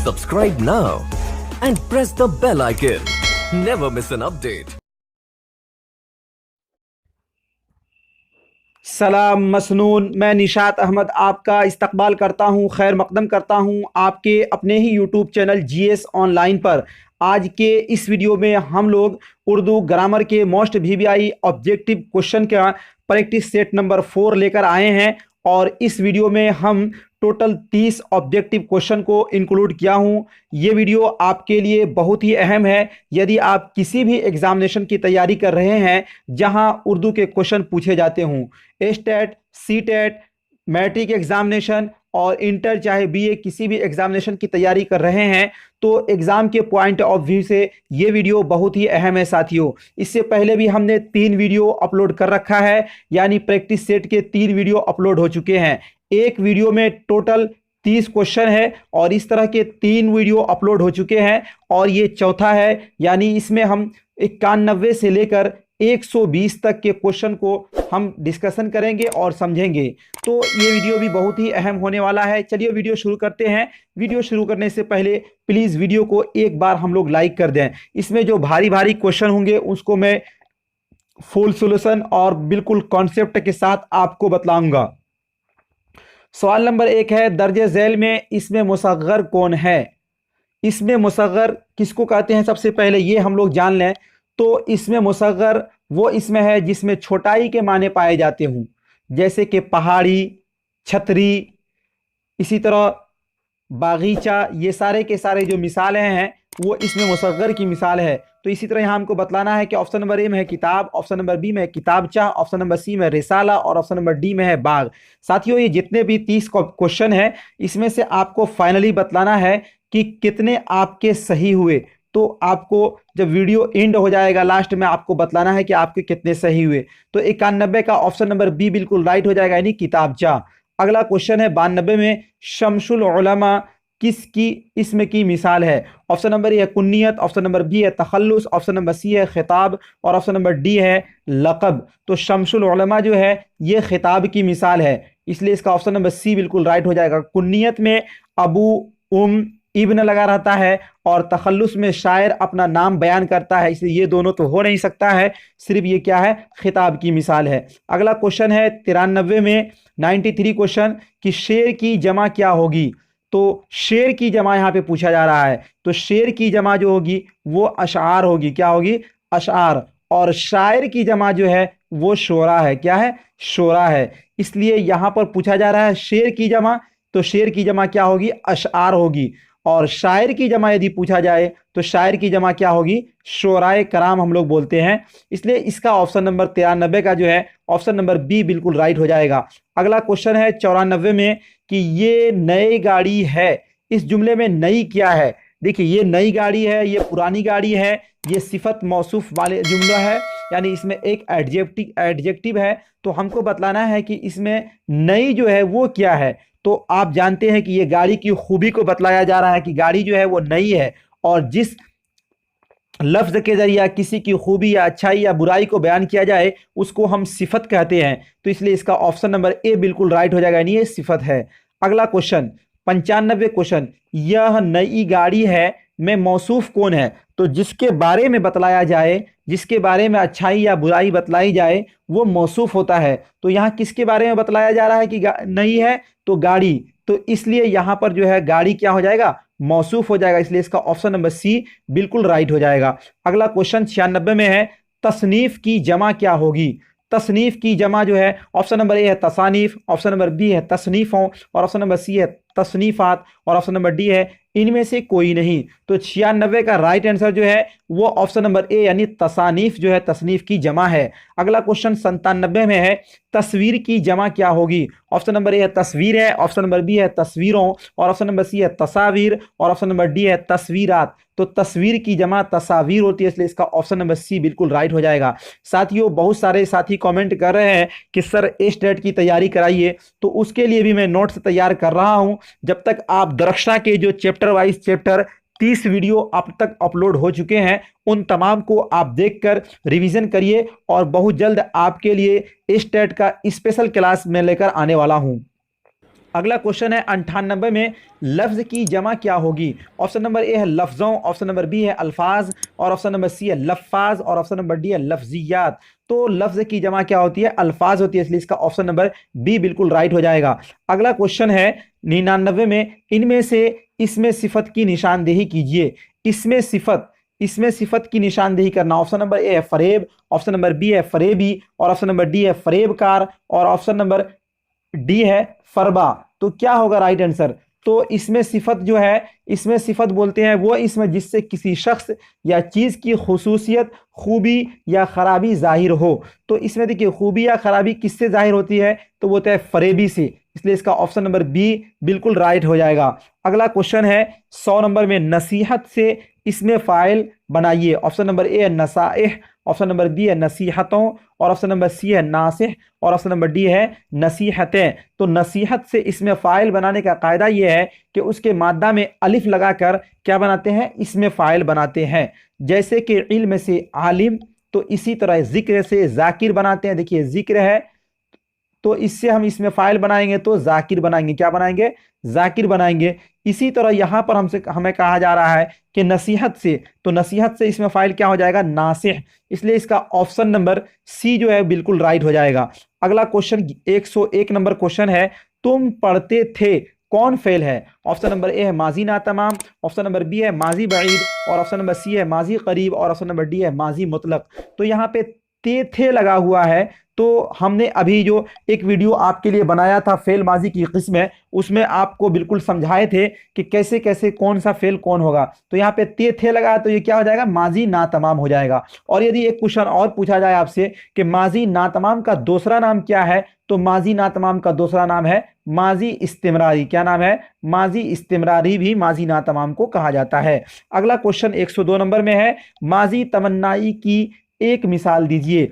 Subscribe now and press the bell icon. Never miss an update. सलाम मसनून। मैं निशात अहमद आपका इस्तकबाल करता हूँ, खैर मकदम करता हूँ आपके अपने ही यूट्यूब चैनल जीएस ऑनलाइन पर। आज के इस वीडियो में हम लोग उर्दू ग्रामर के मोस्ट वीवीआई ऑब्जेक्टिव क्वेश्चन का प्रैक्टिस सेट नंबर 4 लेकर आए हैं और इस वीडियो में हम टोटल 30 ऑब्जेक्टिव क्वेश्चन को इंक्लूड किया हूं। ये वीडियो आपके लिए बहुत ही अहम है यदि आप किसी भी एग्जामिनेशन की तैयारी कर रहे हैं जहां उर्दू के क्वेश्चन पूछे जाते हों। स्टेट, सीटेट, मैट्रिक एग्जामिनेशन और इंटर चाहे बीए किसी भी एग्जामिनेशन की तैयारी कर रहे हैं तो एग्ज़ाम के पॉइंट ऑफ व्यू से ये वीडियो बहुत ही अहम है साथियों। इससे पहले भी हमने 3 वीडियो अपलोड कर रखा है, यानी प्रैक्टिस सेट के 3 वीडियो अपलोड हो चुके हैं। एक वीडियो में टोटल 30 क्वेश्चन है और इस तरह के 3 वीडियो अपलोड हो चुके हैं और ये चौथा है, यानी इसमें हम 91 से लेकर 120 तक के क्वेश्चन को हम डिस्कशन करेंगे और समझेंगे। तो ये वीडियो भी बहुत ही अहम होने वाला है। चलिए वीडियो शुरू करते हैं। वीडियो शुरू करने से पहले प्लीज़ वीडियो को एक बार हम लोग लाइक कर दें। इसमें जो भारी भारी क्वेश्चन होंगे उसको मैं फुल सॉल्यूशन और बिल्कुल कॉन्सेप्ट के साथ आपको बतलाऊंगा। सवाल नंबर 1 है, दर्जे झैल में इसमें मुसग्गर कौन है? इसमें मुसग्गर किसको कहते हैं सबसे पहले ये हम लोग जान लें। तो इसमें मुसग्गर वो इसमें है जिसमें छोटाई के माने पाए जाते हों, जैसे कि पहाड़ी, छतरी, इसी तरह बागीचा, ये सारे के सारे जो मिसालें हैं वो इसमें मुसग्गर की मिसाल है। तो इसी तरह यहाँ हमको बतलाना है कि ऑप्शन नंबर ए में है किताब, ऑप्शन नंबर बी में है किताबचा, ऑप्शन नंबर सी में रिसाला और ऑप्शन नंबर डी में है बाग। साथियों ये जितने भी 30 क्वेश्चन हैं इसमें से आपको फाइनली बतलाना है कि कितने आपके सही हुए। तो आपको जब वीडियो एंड हो जाएगा लास्ट में आपको बतलाना है कि आपके कितने सही हुए। तो 91 का ऑप्शन नंबर बी बिल्कुल राइट हो जाएगा, यानी किताबचा। अगला क्वेश्चन है 92 में, शमसुल उलमा किसकी इसम की मिसाल है? ऑप्शन नंबर ए है कुन्नियत, ऑप्शन नंबर बी है तखल्लुस, ऑप्शन नंबर सी है खिताब और ऑप्शन नंबर डी है लक़ब। तो शमसुल उलमा जो है ये खिताब की मिसाल है, इसलिए इसका ऑप्शन नंबर सी बिल्कुल राइट हो जाएगा। कुन्नियत में अबू, इब्न लगा रहता है और तखल्लुस में शायर अपना नाम बयान करता है, इसलिए ये दोनों तो हो नहीं सकता है, सिर्फ ये क्या है, खिताब की मिसाल है। अगला क्वेश्चन है 93 में 93 क्वेश्चन कि शेर की जमा क्या होगी? तो शेर की जमा यहाँ पे पूछा जा रहा है, तो शेर की जमा जो होगी वो अशआर होगी। क्या होगी? अशआर। और शायर की जमा जो है वो शोरा है। क्या है? शोरा है। इसलिए यहाँ पर पूछा जा रहा है शेर की जमा, तो शेर की जमा क्या होगी? अशआर होगी। और शायर की जमा यदि पूछा जाए तो शायर की जमा क्या होगी? शोराए कराम हम लोग बोलते हैं। इसलिए इसका ऑप्शन नंबर 93 का जो है ऑप्शन नंबर बी बिल्कुल राइट हो जाएगा। अगला क्वेश्चन है 94 में कि ये नई गाड़ी है, इस जुमले में नई क्या है? देखिए ये नई गाड़ी है, ये पुरानी गाड़ी है, ये सिफत मौसूफ वाले जुमला है, यानी इसमें एक एडजेक्टिव है। तो हमको बतलाना है कि इसमें नई जो है वो क्या है। तो आप जानते हैं कि ये गाड़ी की खूबी को बतलाया जा रहा है कि गाड़ी जो है वो नई है, और जिस लफ्ज़ के जरिए किसी की खूबी या अच्छाई या बुराई को बयान किया जाए उसको हम सिफत कहते हैं। तो इसलिए इसका ऑप्शन नंबर ए बिल्कुल राइट हो जाएगा, यानी ये सिफत है। अगला क्वेश्चन 95 क्वेश्चन, यह नई गाड़ी है में मौसूफ कौन है? तो जिसके बारे में बतलाया जाए, जिसके बारे में अच्छाई या बुराई बतलाई जाए वो मौसूफ होता है। तो यहाँ किसके बारे में बतलाया जा रहा है कि नई है? तो गाड़ी। तो इसलिए यहाँ पर जो है गाड़ी क्या हो जाएगा? मौसूफ हो जाएगा, इसलिए इसका ऑप्शन नंबर सी बिल्कुल राइट हो जाएगा। अगला क्वेश्चन 96 में है, तसनीफ की जमा क्या होगी? तसनीफ की जमा जो है ऑप्शन नंबर ए है तसानीफ, ऑप्शन नंबर बी है तसनीफों और ऑप्शन नंबर सी है तसनीफात और ऑप्शन नंबर डी है इनमें से कोई नहीं। तो 96 का राइट आंसर जो है वो ऑप्शन नंबर ए यानी तसानीफ जो है तसनीफ की जमा है। अगला क्वेश्चन 97 में है, तस्वीर की जमा क्या होगी? ऑप्शन नंबर ए है तस्वीर है, ऑप्शन नंबर बी है तस्वीरों और ऑप्शन नंबर सी है तसावीर और ऑप्शन नंबर डी है तस्वीरात। तो तस्वीर की जमा तस्वीर होती है, इसलिए इसका ऑप्शन नंबर सी बिल्कुल राइट हो जाएगा। साथियों बहुत सारे साथी कमेंट कर रहे हैं कि सर स्टेट की तैयारी कराइए, तो उसके लिए भी मैं नोट्स तैयार कर रहा हूं। जब तक आप दरख्शा के जो चैप्टर वाइज चैप्टर 30 वीडियो अब तक अपलोड हो चुके हैं उन तमाम को आप देखकर रिवीजन करिए और बहुत जल्द आपके लिए स्टेट का स्पेशल क्लास में लेकर आने वाला हूं। अगला क्वेश्चन है 98 में लफ्ज़ की जमा क्या होगी। ऑप्शन नंबर ए है लफ्ज़ों, ऑप्शन नंबर बी है अल्फाज, और ऑप्शन नंबर सी है लफ्फाज, और ऑप्शन नंबर डी है लफ्जियात। तो लफ्ज़ की जमा क्या होती है, अल्फाज होती है, इसलिए इसका ऑप्शन नंबर बी बिल्कुल राइट हो जाएगा। अगला क्वेश्चन है 99 में इनमें से इसमें सिफत की निशानदेही कीजिए। इसमें सिफत की निशानदेही करना। ऑप्शन नंबर ए है फरेब, ऑप्शन नंबर बी है फरेबी, और ऑप्शन नंबर डी है फरेबकार, और ऑप्शन नंबर डी है फरबा। तो क्या होगा राइट आंसर। तो इसमें सिफत जो है, इसमें सिफत बोलते हैं वो इसमें जिससे किसी शख्स या चीज की खुसूसियत, खूबी या खराबी जाहिर हो। तो इसमें देखिए खूबी या खराबी किससे जाहिर होती है, तो वो होता है फरेबी से, इसलिए इसका ऑप्शन नंबर बी बिल्कुल राइट हो जाएगा। अगला क्वेश्चन है 100 नंबर में नसीहत से इसमें फाइल बनाइए। ऑप्शन नंबर ए है नसाइह, ऑप्शन नंबर बी है नसीहतों, और ऑप्शन नंबर सी है नासिह, और ऑप्शन नंबर डी है नसीहतें। तो नसीहत से इसमें फाइल बनाने का कायदा यह है कि उसके मादा में अलिफ लगाकर क्या बनाते हैं, इसमें फाइल बनाते हैं। जैसे कि इल्म से आलिम, तो इसी तरह जिक्र से जाकिर बनाते हैं। देखिए जिक्र है तो इससे हम इसमें फाइल बनाएंगे तो जाकिर बनाएंगे, क्या बनाएंगे, जाकिर बनाएंगे। इसी तरह यहां पर हमें कहा जा रहा है कि नसीहत से, तो नसीहत से इसमें फाइल क्या हो जाएगा, नासिह, इसलिए इसका ऑप्शन नंबर सी जो है बिल्कुल राइट हो जाएगा। अगला क्वेश्चन 101 नंबर क्वेश्चन है, तुम पढ़ते थे कौन फेल है। ऑप्शन नंबर ए है माजी ना तमाम, ऑप्शन नंबर बी है माजी बईद, और ऑप्शन नंबर सी है माजी करीब, और ऑप्शन नंबर डी है माजी मुतलक। तो यहाँ पे थे लगा हुआ है। तो हमने अभी जो एक वीडियो आपके लिए बनाया था फेल माजी की किस्म है, उसमें आपको बिल्कुल समझाए थे कि कैसे कैसे कौन सा फेल कौन होगा। तो यहाँ पे थे लगा तो ये क्या हो जाएगा, माजी ना तमाम हो जाएगा। और यदि एक क्वेश्चन और पूछा जाए आपसे कि माजी ना तमाम का दूसरा नाम क्या है, तो माजी ना तमाम का दूसरा नाम है माजी इस्तिमरारी। क्या नाम है, माजी इस्तिमरारी भी माजी ना तमाम को कहा जाता है। अगला क्वेश्चन 102 नंबर में है, माजी तमन्नाई की एक मिसाल दीजिए।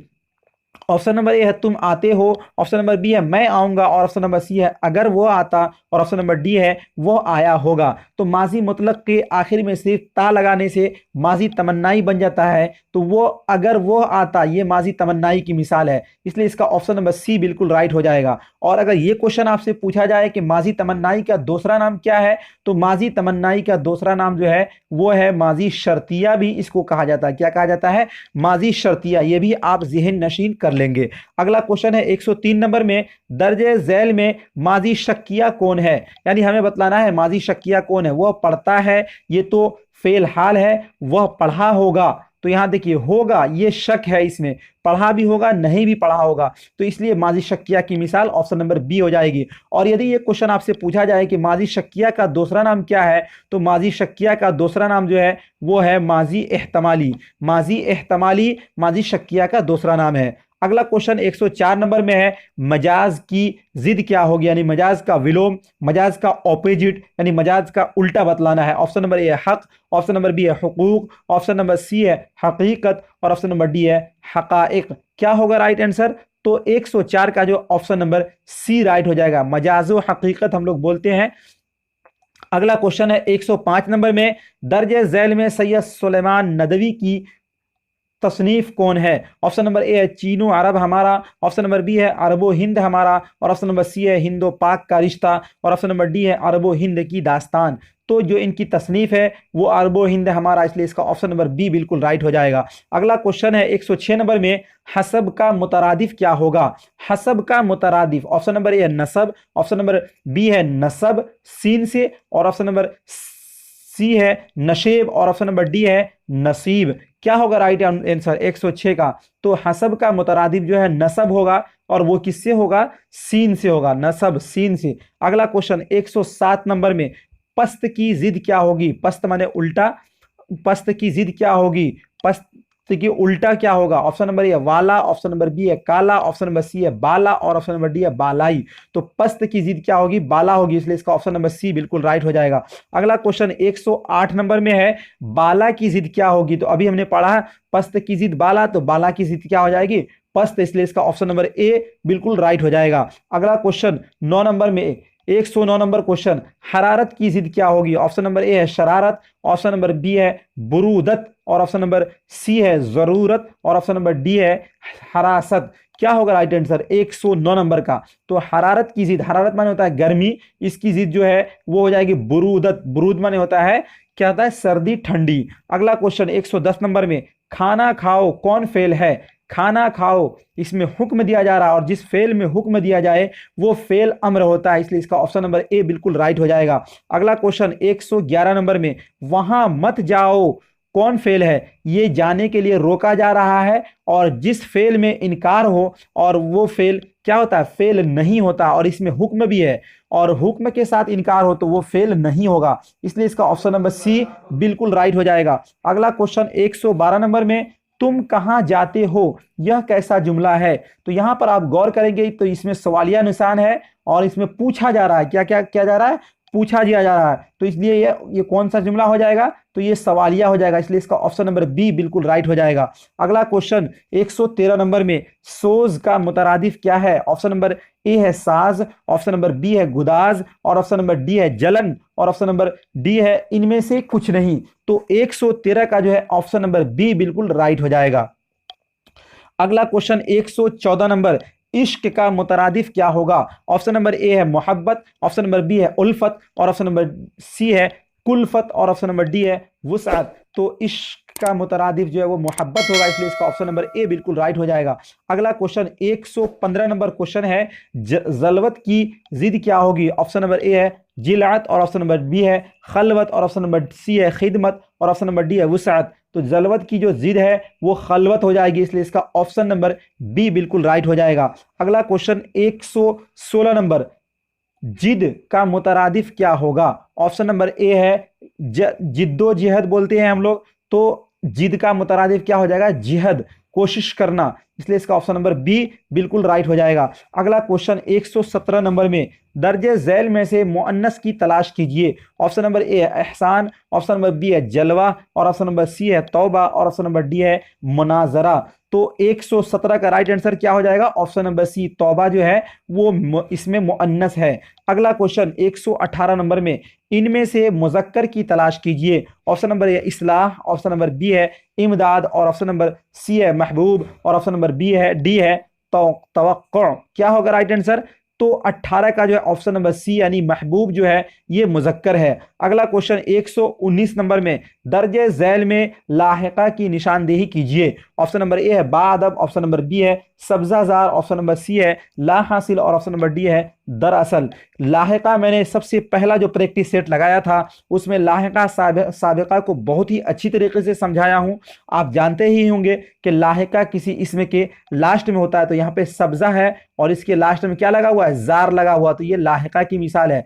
ऑप्शन नंबर ए है तुम आते हो, ऑप्शन नंबर बी है मैं आऊंगा, और ऑप्शन नंबर सी है अगर वो आता, और ऑप्शन नंबर डी है वो आया होगा। तो माजी मुतलक के आखिर में सिर्फ ता लगाने से माजी तमन्नाई बन जाता है। तो वो अगर वो आता, ये माजी तमन्नाई की मिसाल है, इसलिए इसका ऑप्शन नंबर सी बिल्कुल राइट हो जाएगा। और अगर ये क्वेश्चन आपसे पूछा जाए कि माजी तमन्नाई का दूसरा नाम क्या है, तो माजी तमन्नाई का दूसरा नाम जो है वो है माजी शर्तिया, भी इसको कहा जाता है। क्या कहा जाता है, माजी शर्तिया। ये भी आप ज़हन नशीन कर लेंगे। अगला क्वेश्चन है 103 नंबर में, दर्जे झैल में माजी शक्किया कौन है। यानी हमें बतलाना है माजी शक्किया कौन है, वह पढ़ता है, ये तो फेल हाल है, वह पढ़ा होगा। तो यहां देखिए होगा, ये शक है, इसमें पढ़ा भी होगा नहीं भी पढ़ा होगा, तो इसलिए माजी शक्किया की मिसाल ऑप्शन नंबर बी हो जाएगी। और यदि ये क्वेश्चन आपसे पूछा जाए कि माजी शक्किया का दूसरा नाम क्या है, तो माजी शक्किया का दूसरा नाम जो है वो है माजी एहतमाली। माजी एहतमाली माजी शक्किया का दूसरा नाम है। अगला क्वेश्चन 104 नंबर में है, मजाज की जिद क्या होगी, यानी मजाज का विलोम, मजाज का ऑपोजिट, यानी मजाज का उल्टा बतलाना है। ऑप्शन नंबर ए है हक, ऑप्शन नंबर बी है हुकूक, ऑप्शन नंबर सी है हकीकत, और ऑप्शन नंबर डी है हकाइक। क्या होगा राइट आंसर, तो 104 का जो ऑप्शन नंबर सी राइट हो जाएगा, मजाजो हकीकत हम लोग बोलते हैं। अगला क्वेश्चन है 105 नंबर में, दर्जे झैल में सैयद सुलेमान नदवी की तसनीफ कौन है। ऑप्शन नंबर ए है चीनो अरब हमारा, ऑप्शन नंबर बी है अरबो हिंद हमारा, और ऑप्शन नंबर सी है हिंदो पाक का रिश्ता, और ऑप्शन नंबर डी है अरबो हिंद की दास्तान। तो जो इनकी तसनीफ है वो अरबो हिंद हमारा, इसलिए इसका ऑप्शन नंबर बी बिल्कुल राइट हो जाएगा। अगला क्वेश्चन है 106 नंबर में, हसब का मुतरादिफ क्या होगा। हसब का मुतरादिफ, ऑप्शन नंबर ए है नसब, ऑप्शन नंबर बी है नसब सीन से, और ऑप्शन नंबर सी है नशेब, और ऑप्शन नंबर डी है नसीब। क्या होगा राइट आंसर 106 का, तो हसब का मुतरादिफ जो है नसब होगा, और वो किससे होगा, सीन से होगा, नसब सीन से। अगला क्वेश्चन 107 नंबर में, पस्त की जिद क्या होगी। पस्त माने उल्टा, पस्त की जिद क्या होगी, पस्त की उल्टा क्या होगा। ऑप्शन नंबर ए वाला, ऑप्शन नंबर बी है काला, ऑप्शन नंबर सी है बाला, और ऑप्शन नंबर डी है बालाई। तो पस्त की जिद क्या होगी, बाला होगी, इसलिए इसका ऑप्शन नंबर सी बिल्कुल राइट हो जाएगा। अगला क्वेश्चन 108 नंबर में है, बाला की जिद क्या होगी। तो अभी हमने पढ़ा पस्त की जिद बाला, तो बाला की जिद क्या हो जाएगी, पस्त, इसलिए इसका ऑप्शन नंबर ए बिल्कुल राइट हो जाएगा। अगला क्वेश्चन 9 नंबर में 109 नंबर क्वेश्चन, हरारत की जिद क्या होगी। ऑप्शन नंबर ए है शरारत, ऑप्शन नंबर बी है बुरूदत, और ऑप्शन नंबर सी है जरूरत, और ऑप्शन नंबर डी है हरासत। क्या होगा राइट आंसर 109 नंबर का। तो हरारत की जिद, हरारत माने होता है गर्मी, इसकी जिद जो है वो हो जाएगी बुरूदत, बुरूद माने होता है क्या होता है सर्दी ठंडी। अगला क्वेश्चन 110 नंबर में, खाना खाओ कौन फेल है? खाना खाओ इसमें हुक्म दिया जा रहा है और जिस फेल में हुक्म दिया जाए वो फेल अम्र होता है, इसलिए इसका ऑप्शन नंबर ए बिल्कुल राइट हो जाएगा। अगला क्वेश्चन 111 नंबर में, वहां मत जाओ कौन फेल है? ये जाने के लिए रोका जा रहा है और जिस फेल में इनकार हो और वो फेल क्या होता है फेल नहीं होता, और इसमें हुक्म भी है और हुक्म के साथ इनकार हो तो वो फेल नहीं होगा, इसलिए इसका ऑप्शन नंबर सी बिल्कुल राइट हो जाएगा। अगला क्वेश्चन 112 नंबर में, तुम कहां जाते हो यह कैसा जुमला है? तो यहां पर आप गौर करेंगे तो इसमें सवालिया निशान है और इसमें पूछा जा रहा है, क्या क्या क्या जा रहा है, पूछा दिया जा रहा है, तो इसलिए ये कौन सा जुमला हो जाएगा? तो ये सवालिया हो जाएगा, इसलिए इसका ऑप्शन नंबर बी बिल्कुल राइट हो जाएगा। अगला क्वेश्चन 113 नंबर में, सोज का मुतरादिफ क्या है? ऑप्शन नंबर ए है साज, ऑप्शन नंबर बी है गुदाज और ऑप्शन नंबर डी है जलन और ऑप्शन नंबर डी है इनमें से कुछ नहीं। तो 113 का जो है ऑप्शन नंबर बी बिल्कुल राइट हो जाएगा। अगला क्वेश्चन 114 नंबर, इश्क का मुतरादिफ क्या होगा? ऑप्शन नंबर ए है मोहब्बत, ऑप्शन नंबर बी है उल्फत और ऑप्शन नंबर सी है कुल्फत और ऑप्शन नंबर डी है वुसअत। तो इश्क का मुतरादिफ जो है वो मोहब्बत होगा, इसलिए इसका ऑप्शन नंबर ए बिल्कुल राइट हो जाएगा। अगला क्वेश्चन 115 नंबर क्वेश्चन है, जलवत की जिद क्या होगी? ऑप्शन नंबर ए है जिलात और ऑप्शन नंबर बी है खलवत और ऑप्शन नंबर सी है खिदमत और ऑप्शन नंबर डी है वुसअत। तो जलवत की जो जिद है वो खलवत हो जाएगी, इसलिए इसका ऑप्शन नंबर बी बिल्कुल राइट हो जाएगा। अगला क्वेश्चन 116 नंबर, जिद का मुतरादिफ क्या होगा? ऑप्शन नंबर ए है जिद्दोजिहद बोलते हैं हम लोग, तो जिद का मुतरादिफ क्या हो जाएगा? जिहद, कोशिश करना, इसलिए इसका ऑप्शन नंबर बी बिल्कुल राइट हो जाएगा। अगला क्वेश्चन 117 नंबर में, दर्जे झैल में से मुअन्नस की तलाश कीजिए। ऑप्शन नंबर ए है एहसान, ऑप्शन नंबर बी है जलवा और ऑप्शन नंबर सी है तौबा और ऑप्शन नंबर डी है मुनाजरा। तो 117 का राइट आंसर क्या हो जाएगा? ऑप्शन नंबर सी तौबा जो है वो इसमें मुअन्नस है। अगला क्वेश्चन 118 नंबर में, इनमें से मुज़क्कर की तलाश कीजिए। ऑप्शन नंबर ए इस्लाह, ऑप्शन नंबर बी है इमदाद और ऑप्शन नंबर सी है महबूब और ऑप्शन नंबर बी है डी है तवक्कुअ। क्या होगा राइट आंसर? तो 18 का जो है ऑप्शन नंबर सी यानी महबूब जो है ये मुज़क्कर है। अगला क्वेश्चन 119 नंबर में, दर्जे झैल में लाहिका की निशानदेही कीजिए। ऑप्शन नंबर ए है बाअदब, ऑप्शन नंबर बी है सब्जाजार, ऑप्शन नंबर सी है ला हासिल और ऑप्शन नंबर डी है दरअसल। लाहिका मैंने सबसे पहला जो प्रैक्टिस सेट लगाया था उसमें लाहिका साबिका को बहुत ही अच्छी तरीके से समझाया हूं। आप जानते ही होंगे कि लाहिका किसी इसमें के लास्ट में होता है, तो यहाँ पे सब्जा है और इसके लास्ट में क्या लगा हुआ है? जार लगा हुआ, तो ये लाहिका की मिसाल है,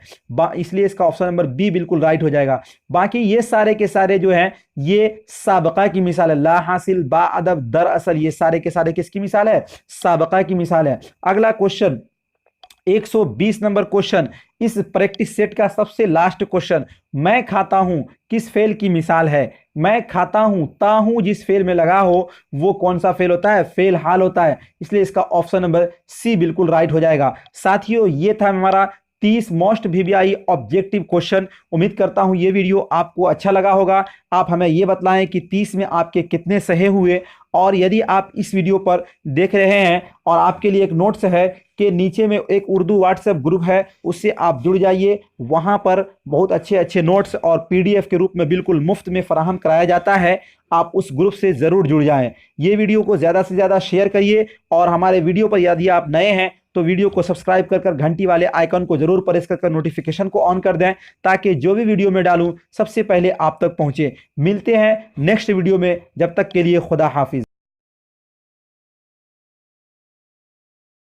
इसलिए इसका ऑप्शन नंबर बी बिल्कुल राइट हो जाएगा। बाकी ये सारे के सारे जो हैं ये साबका की मिसाल है, ला हासिल बा अदब दरअसल, ये सारे के सारे किसकी मिसाल है? साबका की मिसाल है। अगला क्वेश्चन 120 नंबर क्वेश्चन, इस प्रैक्टिस सेट का सबसे लास्ट क्वेश्चन, मैं खाता हूं किस फेल की मिसाल है? मैं खाता हूं, ताहू जिस फेल में लगा हो वो कौन सा फेल होता है? फेल हाल होता है, इसलिए इसका ऑप्शन नंबर सी बिल्कुल राइट हो जाएगा। साथियों ये था हमारा 30 मोस्ट वीवीआई ऑब्जेक्टिव क्वेश्चन। उम्मीद करता हूं ये वीडियो आपको अच्छा लगा होगा। आप हमें ये बतलाएं कि 30 में आपके कितने सही हुए, और यदि आप इस वीडियो पर देख रहे हैं और आपके लिए एक नोट्स है कि नीचे में एक उर्दू व्हाट्सएप ग्रुप है, उससे आप जुड़ जाइए। वहां पर बहुत अच्छे अच्छे नोट्स और पीडीएफ के रूप में बिल्कुल मुफ्त में फराहम कराया जाता है, आप उस ग्रुप से ज़रूर जुड़ जाएं। ये वीडियो को ज़्यादा से ज़्यादा शेयर करिए और हमारे वीडियो पर यदि आप नए हैं तो वीडियो को सब्सक्राइब कर घंटी वाले आइकन को जरूर प्रेस कर नोटिफिकेशन को ऑन कर दें, ताकि जो भी वीडियो में डालूं सबसे पहले आप तक पहुंचे। मिलते हैं नेक्स्ट वीडियो में, जब तक के लिए खुदा हाफिज।